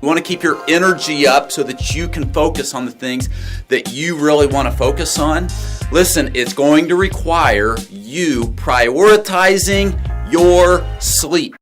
You want to keep your energy up so that you can focus on the things that you really want to focus on. Listen, it's going to require you prioritizing your sleep.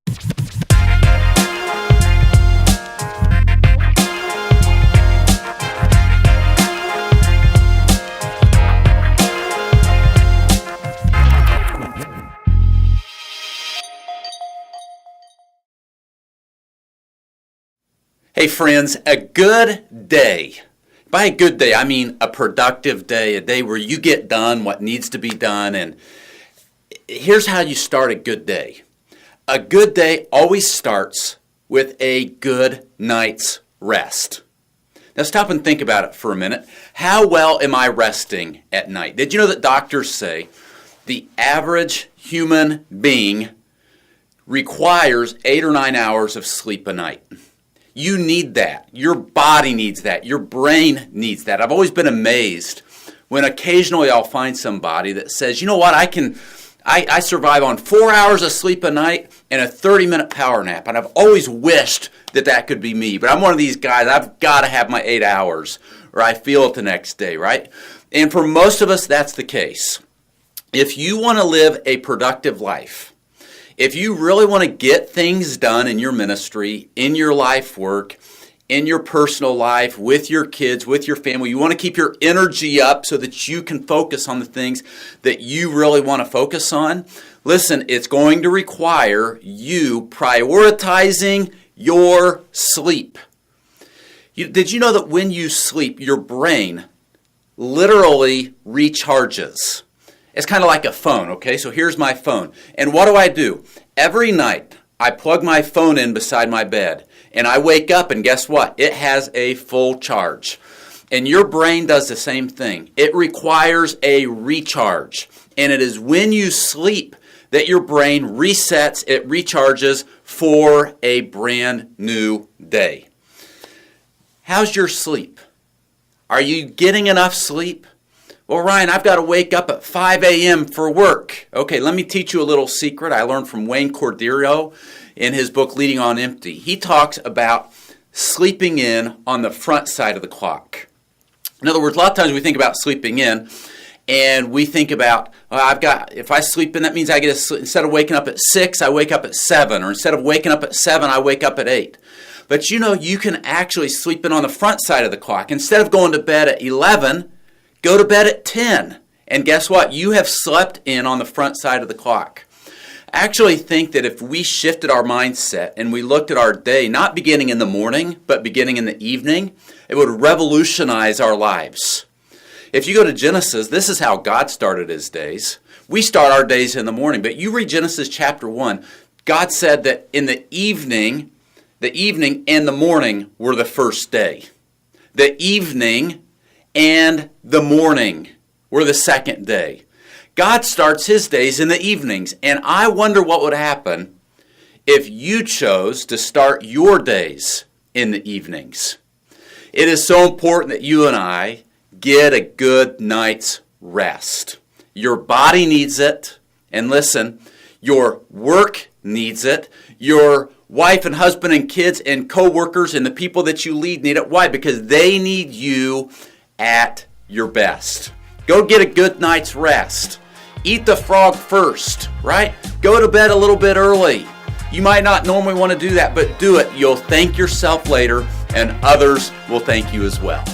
Hey friends, a good day. By a good day, I mean a productive day, a day where you get done what needs to be done. And here's how you start a good day. A good day always starts with a good night's rest. Now stop and think about it for a minute. How well am I resting at night? Did you know that doctors say the average human being requires 8 or 9 hours of sleep a night? You need that. Your body needs that. Your brain needs that. I've always been amazed when occasionally I'll find somebody that says, you know what, I survive on 4 hours of sleep a night and a 30-minute power nap. And I've always wished that could be me. But I'm one of these guys, I've got to have my 8 hours or I feel it the next day, right? And for most of us, that's the case. If you want to live a productive life, if you really want to get things done in your ministry, in your life work, in your personal life, with your kids, with your family, you want to keep your energy up so that you can focus on the things that you really want to focus on. Listen, it's going to require you prioritizing your sleep. Did you know that when you sleep, your brain literally recharges? It's kind of like a phone, okay? So here's my phone. And what do? Every night, I plug my phone in beside my bed, and I wake up, and guess what? It has a full charge. And your brain does the same thing. It requires a recharge. And it is when you sleep that your brain resets, it recharges for a brand new day. How's your sleep? Are you getting enough sleep? Well, Ryan, I've got to wake up at 5 a.m. for work. Okay, let me teach you a little secret I learned from Wayne Cordeiro in his book, Leading on Empty. He talks about sleeping in on the front side of the clock. In other words, a lot of times we think about sleeping in, and we think about, if I sleep in, that means I get instead of waking up at 6, I wake up at 7, or instead of waking up at 7, I wake up at 8. But you know, you can actually sleep in on the front side of the clock. Instead of going to bed at 11, go to bed at 10, and guess what? You have slept in on the front side of the clock. I actually think that if we shifted our mindset and we looked at our day, not beginning in the morning, but beginning in the evening, it would revolutionize our lives. If you go to Genesis, this is how God started his days. We start our days in the morning, but you read Genesis chapter 1, God said that in the evening and the morning were the first day. The evening and the morning were the second day. God starts his days in the evenings, and I wonder what would happen if you chose to start your days in the evenings. It is so important that you and I get a good night's rest. Your body needs it, and listen, your work needs it. Your wife and husband and kids and co-workers and the people that you lead need it. Why? Because they need you at your best. Go get a good night's rest. Eat the frog first, right? Go to bed a little bit early. You might not normally want to do that, but do it. You'll thank yourself later, and others will thank you as well.